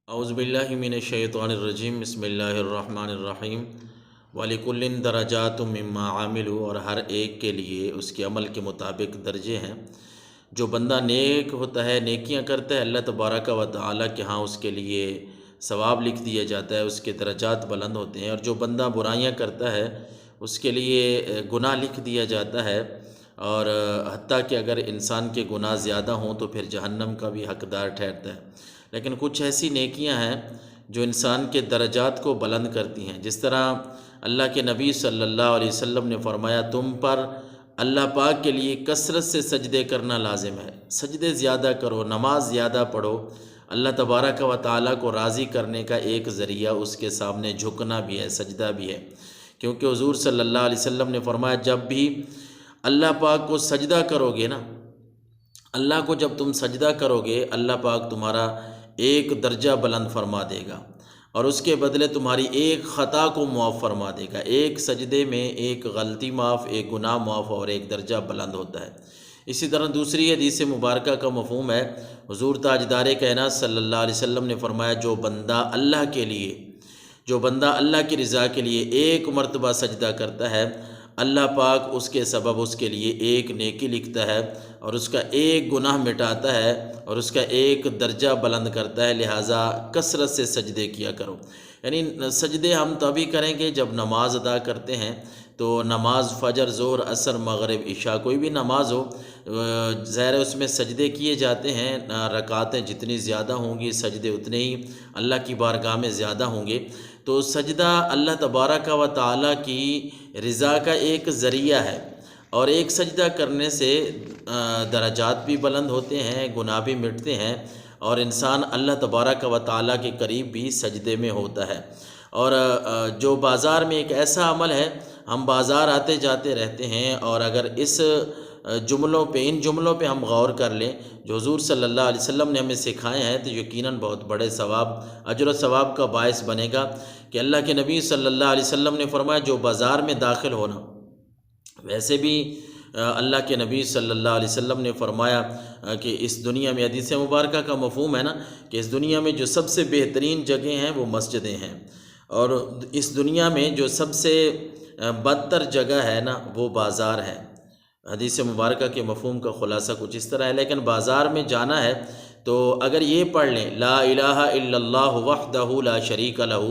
اعوذ باللہ من الشیطان الرجیم بسم اللہ الرحمن الرحیم وَلِكُلٍّ دَرَجَاتٌ مِّمَّا عَمِلُوا، اور ہر ایک کے لیے اس کے عمل کے مطابق درجے ہیں۔ جو بندہ نیک ہوتا ہے، نیکیاں کرتا ہے، اللہ تبارک و تعالیٰ کے ہاں اس کے لیے ثواب لکھ دیا جاتا ہے، اس کے درجات بلند ہوتے ہیں۔ اور جو بندہ برائیاں کرتا ہے اس کے لیے گناہ لکھ دیا جاتا ہے، اور حتیٰ کہ اگر انسان کے گناہ زیادہ ہوں تو پھر جہنم کا بھی حقدار ٹھہرتا ہے۔ لیکن کچھ ایسی نیکیاں ہیں جو انسان کے درجات کو بلند کرتی ہیں، جس طرح اللہ کے نبی صلی اللہ علیہ وسلم نے فرمایا تم پر اللہ پاک کے لیے کثرت سے سجدے کرنا لازم ہے، سجدے زیادہ کرو، نماز زیادہ پڑھو۔ اللہ تبارک و تعالیٰ کو راضی کرنے کا ایک ذریعہ اس کے سامنے جھکنا بھی ہے، سجدہ بھی ہے، کیونکہ حضور صلی اللہ علیہ وسلم نے فرمایا جب بھی اللہ پاک کو سجدہ کرو گے نا، اللہ کو جب تم سجدہ کرو گے، اللہ پاک تمہارا ایک درجہ بلند فرما دے گا، اور اس کے بدلے تمہاری ایک خطا کو معاف فرما دے گا۔ ایک سجدے میں ایک غلطی معاف، ایک گناہ معاف، اور ایک درجہ بلند ہوتا ہے۔ اسی طرح دوسری حدیث مبارکہ کا مفہوم ہے، حضور تاجدار کائنات صلی اللہ علیہ وسلم نے فرمایا جو بندہ اللہ کی رضا کے لیے ایک مرتبہ سجدہ کرتا ہے، اللہ پاک اس کے سبب اس کے لیے ایک نیکی لکھتا ہے، اور اس کا ایک گناہ مٹاتا ہے، اور اس کا ایک درجہ بلند کرتا ہے۔ لہٰذا کثرت سے سجدے کیا کرو۔ یعنی سجدے ہم تبھی کریں گے جب نماز ادا کرتے ہیں، تو نماز فجر، ظہر، عصر، مغرب، عشاء، کوئی بھی نماز ہو، ظاہر ہے اس میں سجدے کیے جاتے ہیں، رکعتیں جتنی زیادہ ہوں گی سجدے اتنے ہی اللہ کی بارگاہ میں زیادہ ہوں گے۔ تو سجدہ اللہ تبارک و تعالیٰ کی رضا کا ایک ذریعہ ہے، اور ایک سجدہ کرنے سے درجات بھی بلند ہوتے ہیں، گناہ بھی مٹتے ہیں، اور انسان اللہ تبارک و تعالیٰ کے قریب بھی سجدے میں ہوتا ہے۔ اور جو بازار میں ایک ایسا عمل ہے، ہم بازار آتے جاتے رہتے ہیں، اور اگر ان جملوں پہ ہم غور کر لیں جو حضور صلی اللہ علیہ وسلم نے ہمیں سکھائے ہیں، تو یقیناً بہت بڑے اجر و ثواب کا باعث بنے گا۔ کہ اللہ کے نبی صلی اللہ علیہ وسلم نے فرمایا جو بازار میں داخل ہونا، ویسے بھی اللہ کے نبی صلی اللہ علیہ وسلم نے فرمایا کہ اس دنیا میں، حدیث مبارکہ کا مفہوم ہے نا کہ اس دنیا میں جو سب سے بہترین جگہیں ہیں وہ مسجدیں ہیں، اور اس دنیا میں جو سب سے بدتر جگہ ہے نا وہ بازار ہے۔ حدیث مبارکہ کے مفہوم کا خلاصہ کچھ اس طرح ہے۔ لیکن بازار میں جانا ہے تو اگر یہ پڑھ لیں لا الہ الا اللہ وحدہ لا شریک لہ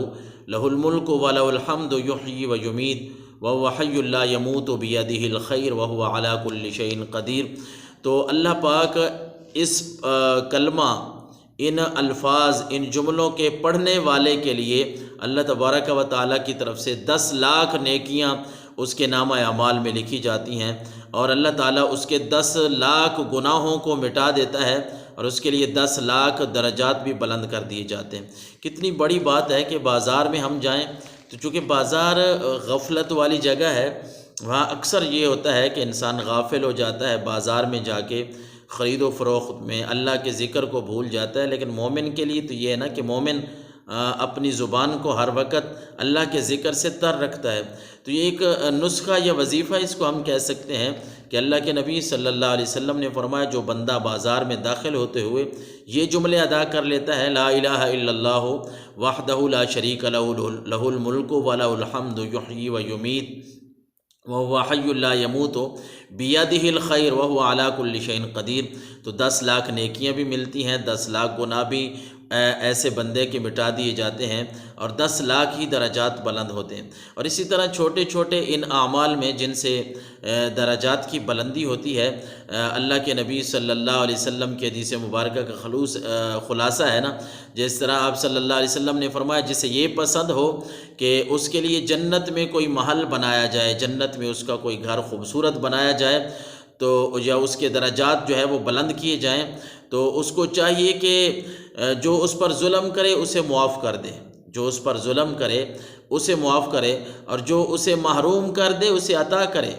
لہ الملک ولہ الحمد یحیی و یمیت وہو حی لا یموت بیدہ الخیر وہو علی کل شیء قدیر، تو اللہ پاک اس کلمہ، ان الفاظ، ان جملوں کے پڑھنے والے کے لیے اللہ تبارک و تعالیٰ کی طرف سے 10 لاکھ نیکیاں اس کے نامہ اعمال میں لکھی جاتی ہیں، اور اللہ تعالیٰ اس کے 10 لاکھ گناہوں کو مٹا دیتا ہے، اور اس کے لیے 10 لاکھ درجات بھی بلند کر دیے جاتے ہیں۔ کتنی بڑی بات ہے کہ بازار میں ہم جائیں تو چونکہ بازار غفلت والی جگہ ہے، وہاں اکثر یہ ہوتا ہے کہ انسان غافل ہو جاتا ہے، بازار میں جا کے خرید و فروخت میں اللہ کے ذکر کو بھول جاتا ہے۔ لیکن مومن کے لیے تو یہ ہے نا کہ مومن اپنی زبان کو ہر وقت اللہ کے ذکر سے تر رکھتا ہے۔ تو یہ ایک نسخہ یا وظیفہ اس کو ہم کہہ سکتے ہیں کہ اللہ کے نبی صلی اللہ علیہ وسلم نے فرمایا جو بندہ بازار میں داخل ہوتے ہوئے یہ جملے ادا کر لیتا ہے لا الہ الا اللہ وحدہ لا شریک لہ لہ الملک ولہ الحمد یحیی و یمیت وہو حی لا یموت بیدہ الخیر وہو علی کل شیء قدیر، تو 10 لاکھ نیکیاں بھی ملتی ہیں، 10 لاکھ گناہ بھی ایسے بندے کے مٹا دیے جاتے ہیں، اور 10 لاکھ ہی درجات بلند ہوتے ہیں۔ اور اسی طرح چھوٹے چھوٹے ان اعمال میں جن سے درجات کی بلندی ہوتی ہے، اللہ کے نبی صلی اللہ علیہ وسلم کی حدیث مبارکہ کا خلاصہ ہے نا، جس طرح آپ صلی اللہ علیہ وسلم نے فرمایا جسے یہ پسند ہو کہ اس کے لیے جنت میں کوئی محل بنایا جائے، جنت میں اس کا کوئی گھر خوبصورت بنایا جائے، تو یا اس کے درجات جو ہے وہ بلند کیے جائیں، تو اس کو چاہیے کہ جو اس پر ظلم کرے اسے معاف کر دے، جو اس پر ظلم کرے اسے معاف کرے، اور جو اسے محروم کر دے اسے عطا کرے،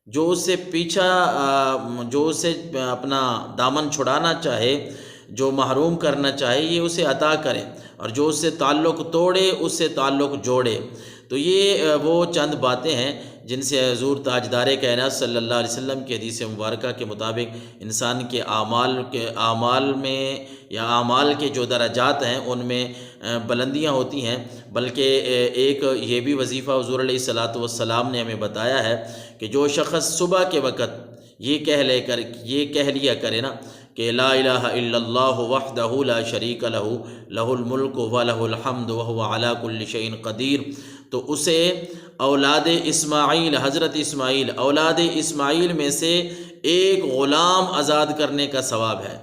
جو اسے جو اسے اپنا دامن چھڑانا چاہے، جو محروم کرنا چاہے یہ اسے عطا کرے، اور جو اس سے تعلق توڑے اس سے تعلق جوڑے۔ تو یہ وہ چند باتیں ہیں جن سے حضور تاجدار کائنات صلی اللہ علیہ وسلم کی حدیث مبارکہ کے مطابق انسان کے اعمال میں یا اعمال کے جو درجات ہیں ان میں بلندیاں ہوتی ہیں، بلکہ ایک یہ بھی وظیفہ حضور علیہ الصلاۃ والسلام نے ہمیں بتایا ہے کہ جو شخص صبح کے وقت یہ کہہ لیا کرے نا کہ لا الہ الا اللہ وحدہ لا شریک لہ لہ الملک ولہ الحمد وہو علی کل شیء قدیر، تو اسے اولاد اسماعیل، حضرت اسماعیل، اولاد اسماعیل میں سے ایک غلام آزاد کرنے کا ثواب ہے،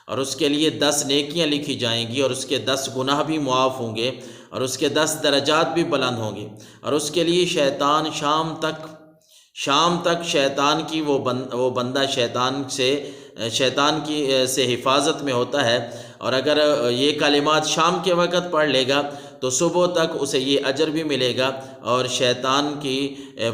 اور اس کے لیے 10 نیکیاں لکھی جائیں گی، اور اس کے 10 گناہ بھی معاف ہوں گے، اور اس کے 10 درجات بھی بلند ہوں گے، اور اس کے لیے شیطان شام تک شیطان کی وہ بندہ شیطان کی سے حفاظت میں ہوتا ہے، اور اگر یہ کلمات شام کے وقت پڑھ لے گا تو صبح تک اسے یہ اجر بھی ملے گا، اور شیطان کی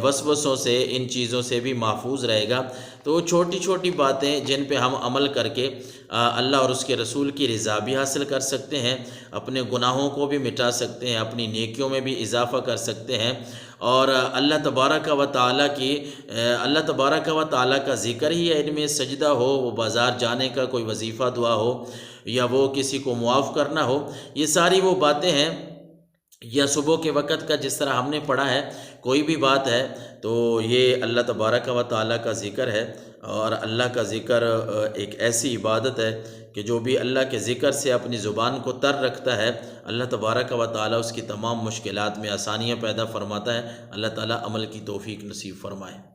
وسوسوں سے، ان چیزوں سے بھی محفوظ رہے گا۔ تو چھوٹی چھوٹی باتیں جن پہ ہم عمل کر کے اللہ اور اس کے رسول کی رضا بھی حاصل کر سکتے ہیں، اپنے گناہوں کو بھی مٹا سکتے ہیں، اپنی نیکیوں میں بھی اضافہ کر سکتے ہیں، اور اللہ تبارک و تعالیٰ کا ذکر ہی ہے، ان میں سجدہ ہو، وہ بازار جانے کا کوئی وظیفہ دعا ہو، یا وہ کسی کو معاف کرنا ہو، یہ ساری وہ باتیں ہیں، یا صبح کے وقت کا جس طرح ہم نے پڑھا ہے، کوئی بھی بات ہے تو یہ اللہ تبارک و تعالیٰ کا ذکر ہے، اور اللہ کا ذکر ایک ایسی عبادت ہے کہ جو بھی اللہ کے ذکر سے اپنی زبان کو تر رکھتا ہے، اللہ تبارک و تعالیٰ اس کی تمام مشکلات میں آسانیاں پیدا فرماتا ہے۔ اللہ تعالیٰ عمل کی توفیق نصیب فرمائے۔